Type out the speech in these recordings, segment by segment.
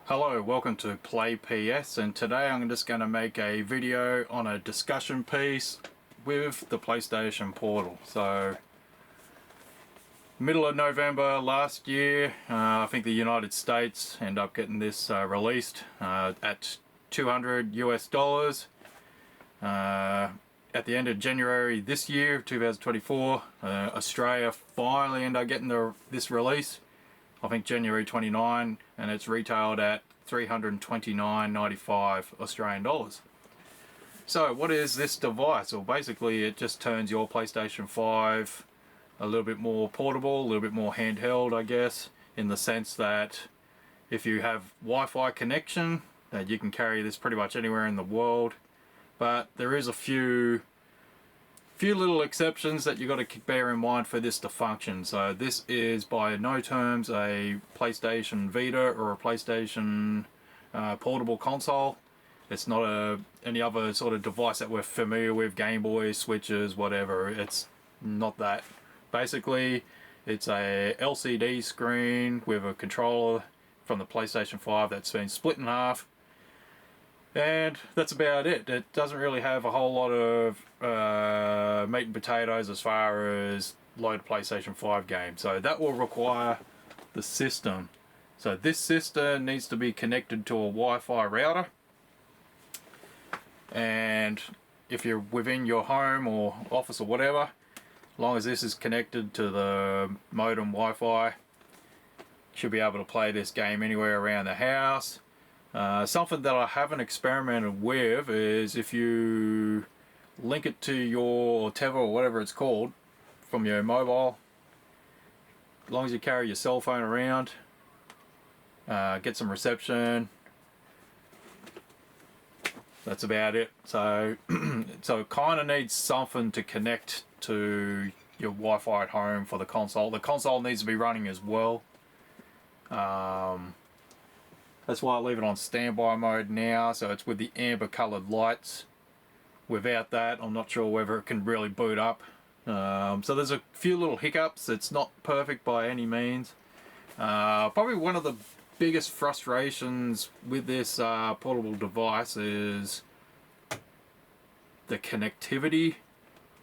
Hello, welcome to Play PS, and today I'm just going to make a video on a discussion piece with the PlayStation Portal. So, middle of November last year, I think the United States ended up getting this released at $200 US. At the end of January this year, 2024, Australia finally ended up getting this release. I think January 29, and it's retailed at $329.95 Australian dollars. So what is this device? Well, basically it just turns your PlayStation 5 a little bit more portable, a little bit more handheld, I guess, in the sense that if you have Wi-Fi connection, that you can carry this pretty much anywhere in the world. But there is a few little exceptions that you got to bear in mind for this to function. So this is by no terms a PlayStation Vita or a PlayStation portable console. It's not any other sort of device that we're familiar with, Game Boy, Switches, whatever. It's not that. Basically, it's a LCD screen with a controller from the PlayStation 5 that's been split in half. And that's about it. It doesn't really have a whole lot of meat and potatoes as far as load PlayStation 5 games. So that will require the system. So this system needs to be connected to a Wi-Fi router. And if you're within your home or office or whatever, as long as this is connected to the modem Wi-Fi, you should be able to play this game anywhere around the house. Something that I haven't experimented with is if you link it to your Tether or whatever it's called from your mobile, as long as you carry your cell phone around, get some reception, that's about it. So so it kind of needs something to connect to your Wi-Fi at home for the console. The console needs to be running as well. That's why I leave it on standby mode now, so it's with the amber coloured lights. Without that, I'm not sure whether it can really boot up. So there's a few little hiccups. It's not perfect by any means. Probably one of the biggest frustrations with this portable device is the connectivity,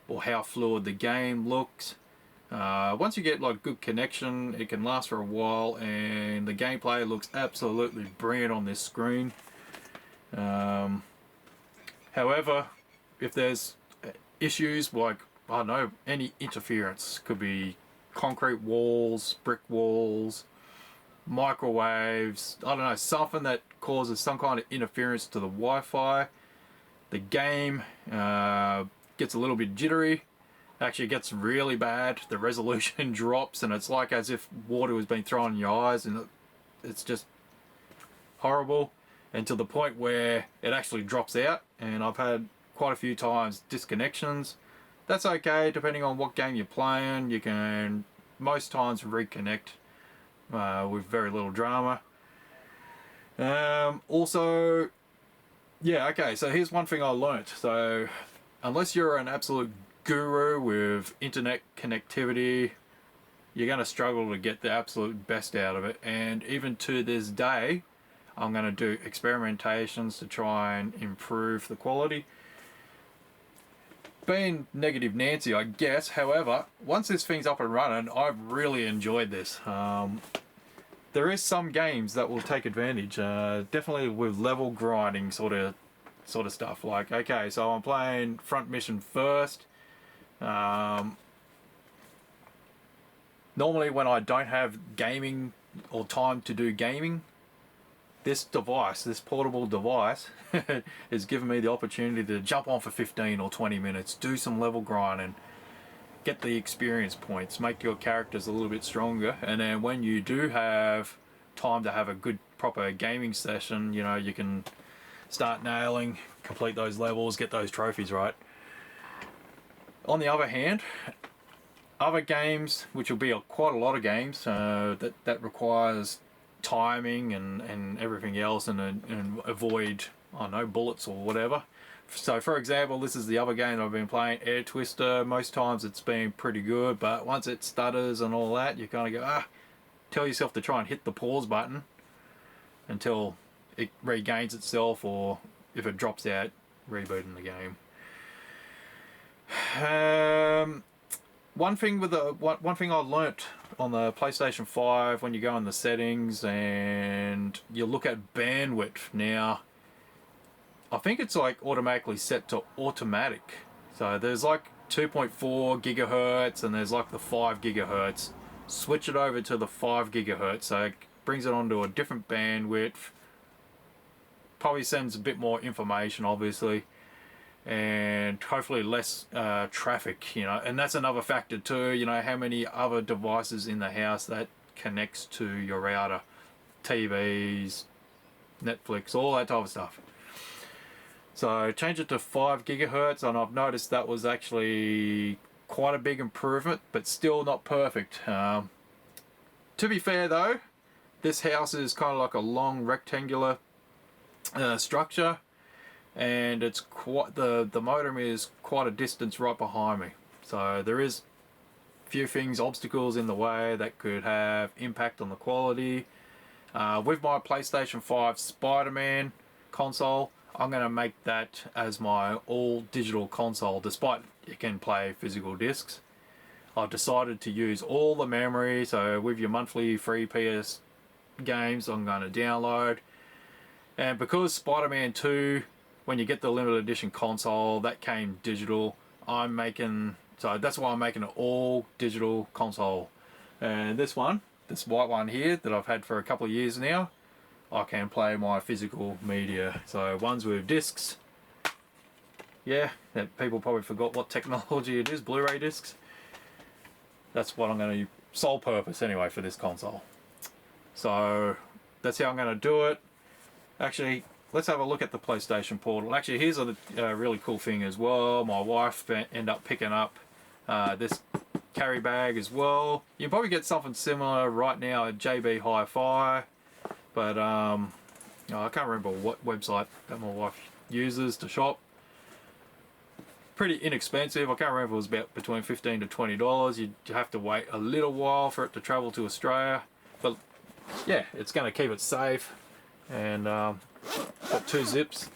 or how fluid the game looks. Once you get like good connection, it can last for a while, and the gameplay looks absolutely brilliant on this screen. However, if there's issues like, I don't know, any interference, could be concrete walls, brick walls, microwaves, I don't know, something that causes some kind of interference to the Wi-Fi, the game gets a little bit jittery. Actually, it gets really bad. The resolution drops, and it's like as if water was being thrown in your eyes, and it's just horrible. And to the point where it actually drops out, and I've had quite a few times disconnections. That's okay, depending on what game you're playing. You can most times reconnect with very little drama. Also, yeah, okay, so here's one thing I learnt. So unless you're an absolute guru with internet connectivity, you're going to struggle to get the absolute best out of it. And even to this day, I'm going to do experimentations to try and improve the quality. Being negative Nancy, I guess. However, once this thing's up and running, I've really enjoyed this. There is some games that will take advantage, definitely with level grinding sort of stuff. Like, okay, so I'm playing front mission first. Normally when I don't have gaming or time to do gaming, this device, this portable device is giving me the opportunity to jump on for 15 or 20 minutes, do some level grinding, get the experience points, make your characters a little bit stronger, and then when you do have time to have a good proper gaming session, you know, you can start nailing, complete those levels, get those trophies, right? On the other hand, other games, which will be quite a lot of games, that requires timing and everything else, and avoid, I don't know, bullets or whatever. So for example, this is the other game I've been playing, Air Twister. Most times it's been pretty good, but once it stutters and all that, you kind of go, tell yourself to try and hit the pause button and until it regains itself, or if it drops out, rebooting the game. One thing I learnt on the PlayStation 5, when you go in the settings and you look at bandwidth now, I think it's like automatically set to automatic. So there's like 2.4 gigahertz and there's like the 5 gigahertz. Switch it over to the 5 gigahertz, so it brings it onto a different bandwidth. Probably sends a bit more information, obviously, and hopefully less traffic, you know. And that's another factor too, you know, how many other devices in the house that connects to your router. TVs, Netflix, all that type of stuff. So change it to 5 gigahertz, and I've noticed that was actually quite a big improvement, but still not perfect. To be fair though, this house is kind of like a long rectangular structure, and it's quite the modem is quite a distance right behind me. So there is a few things, obstacles in the way that could have impact on the quality. With my PlayStation 5 Spider-Man console, I'm going to make that as my all digital console, despite it can play physical discs. I've decided to use all the memory, so with your monthly free PS games I'm going to download. And because Spider-Man 2, when you get the limited edition console, that came digital, so that's why I'm making an all digital console. And this white one here that I've had for a couple of years now, I can play my physical media. So ones with discs, yeah, that people probably forgot what technology it is, Blu-ray discs. That's what I'm going to, sole purpose anyway for this console. So that's how I'm going to do it. Actually, let's have a look at the PlayStation Portal. Actually, here's a really cool thing as well. My wife ended up picking up this carry bag as well. You probably get something similar right now at JB Hi-Fi. But I can't remember what website that my wife uses to shop. Pretty inexpensive. I can't remember, it was about between $15 to $20. You'd have to wait a little while for it to travel to Australia. But yeah, it's going to keep it safe. And got 2 zips.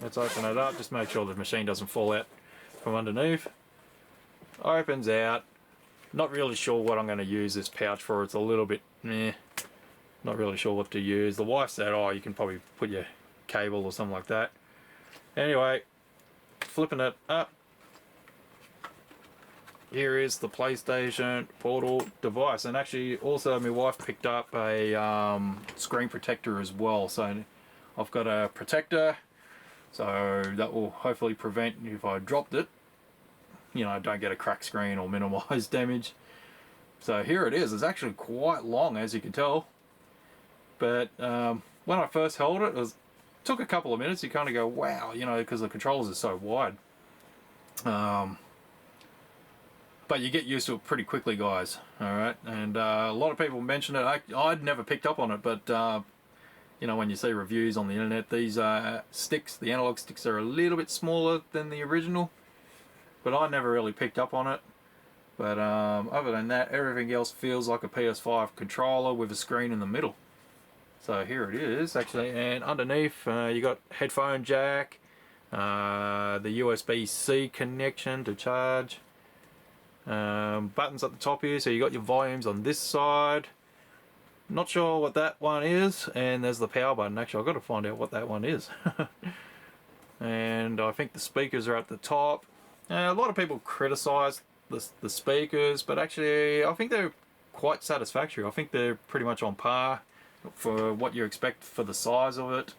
Let's open it up. Just make sure the machine doesn't fall out from underneath. Opens out. Not really sure what I'm going to use this pouch for. It's a little bit meh. Not really sure what to use. The wife said, oh, you can probably put your cable or something like that. Anyway, flipping it up. Here is the PlayStation Portal device. And actually, also, my wife picked up a screen protector as well. So I've got a protector. So that will hopefully prevent, if I dropped it, you know, don't get a cracked screen or minimize damage. So here it is. It's actually quite long, as you can tell. But when I first held it, took a couple of minutes. You kind of go, wow, you know, because the controllers are so wide. But you get used to it pretty quickly, guys. All right, and a lot of people mention it. I'd never picked up on it, but you know, when you see reviews on the internet, these sticks, the analog sticks, are a little bit smaller than the original. But I never really picked up on it. But other than that, everything else feels like a PS5 controller with a screen in the middle. So here it is, actually, and underneath you got headphone jack, the USB-C connection to charge, buttons at the top here, so you got your volumes on this side. Not sure what that one is, and there's the power button. Actually, I've got to find out what that one is. And I think the speakers are at the top. A lot of people criticise the speakers, but actually I think they're quite satisfactory. I think they're pretty much on par for what you expect for the size of it.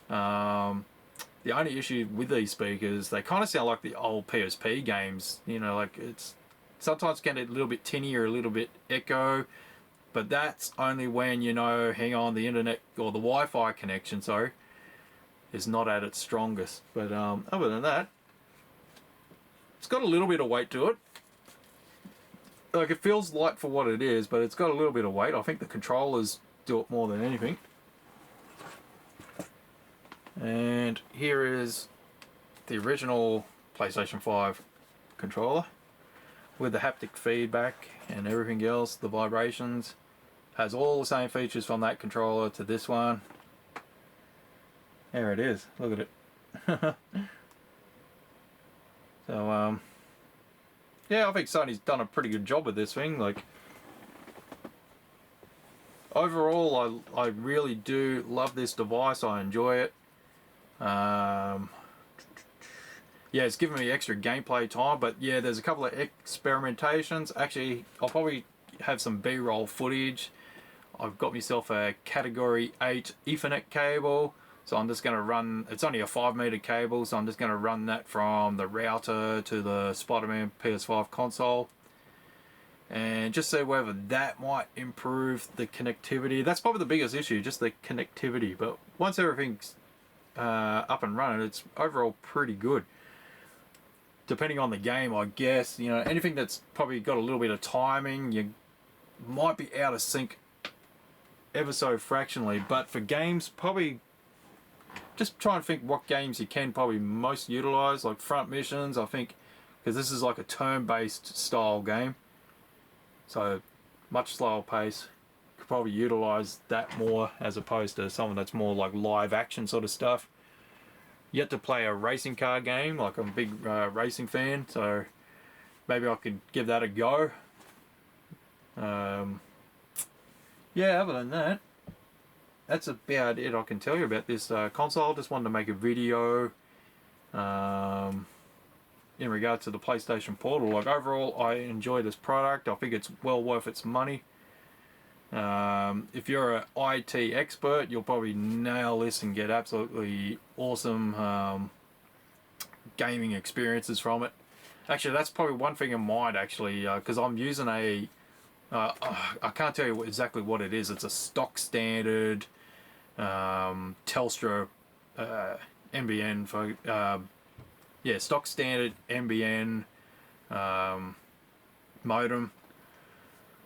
The only issue with these speakers, they kind of sound like the old PSP games, you know, like it's sometimes can get a little bit tinny or a little bit echo, but that's only when, you know, hang on, the internet or the Wi-Fi connection, sorry, is not at its strongest. But other than that, it's got a little bit of weight to it. Like, it feels light for what it is, but it's got a little bit of weight. I think the controllers do it more than anything. And here is the original PlayStation 5 controller with the haptic feedback and everything else. The vibrations has all the same features from that controller to this one. There it is. Look at it. So yeah, I think Sony's done a pretty good job with this thing. Like, overall, I really do love this device. I enjoy it. Yeah, it's given me extra gameplay time, but yeah, there's a couple of experimentations. Actually, I'll probably have some B-roll footage. I've got myself a category 8 Ethernet cable, so I'm just going to run, it's only a 5-meter cable, so I'm just going to run that from the router to the Spider-Man PS5 console, and just see whether that might improve the connectivity. That's probably the biggest issue, just the connectivity, but once everything's up and running, it's overall pretty good. Depending on the game, I guess, you know, anything that's probably got a little bit of timing, you might be out of sync ever so fractionally. But for games, probably just try and think what games you can probably most utilize, like front missions, I think, because this is like a turn-based style game, so much slower pace. Could probably utilize that more as opposed to something that's more like live action sort of stuff. Yet to play a racing car game, like I'm a big racing fan, so maybe I could give that a go. Yeah, other than that, that's about it I can tell you about this console. Just wanted to make a video in regard to the PlayStation Portal. Like, overall, I enjoy this product. I think it's well worth its money. If you're an IT expert, you'll probably nail this and get absolutely awesome gaming experiences from it. Actually, that's probably one thing in mind, actually, because I'm using a I can't tell you exactly what it is. It's a stock standard Telstra NBN for yeah, stock standard NBN modem.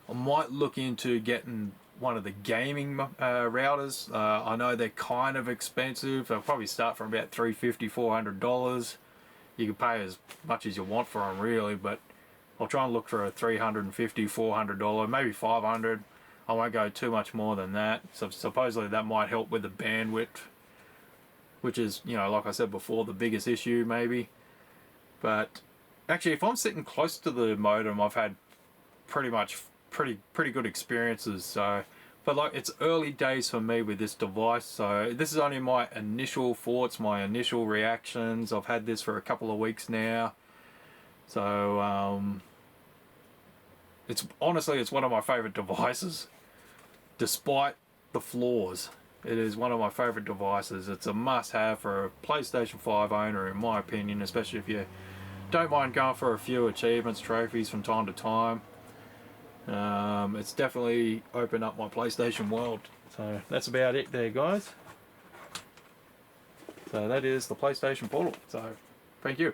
I might look into getting one of the gaming routers. I know they're kind of expensive. They'll probably start from about $350, $400. You can pay as much as you want for them, really, but I'll try and look for a $350, $400, maybe $500. I won't go too much more than that. So supposedly that might help with the bandwidth, which is, you know, like I said before, the biggest issue maybe. But actually, if I'm sitting close to the modem, I've had pretty good experiences. So, but like, it's early days for me with this device, so this is only my initial thoughts, my initial reactions. I've had this for a couple of weeks now, so it's honestly, it's one of my favorite devices despite the flaws. It is one of my favorite devices. It's a must-have for a PlayStation 5 owner, in my opinion, especially if you don't mind going for a few achievements, trophies from time to time. It's definitely opened up my PlayStation world. So that's about it there, guys. So that is the PlayStation Portal. So thank you.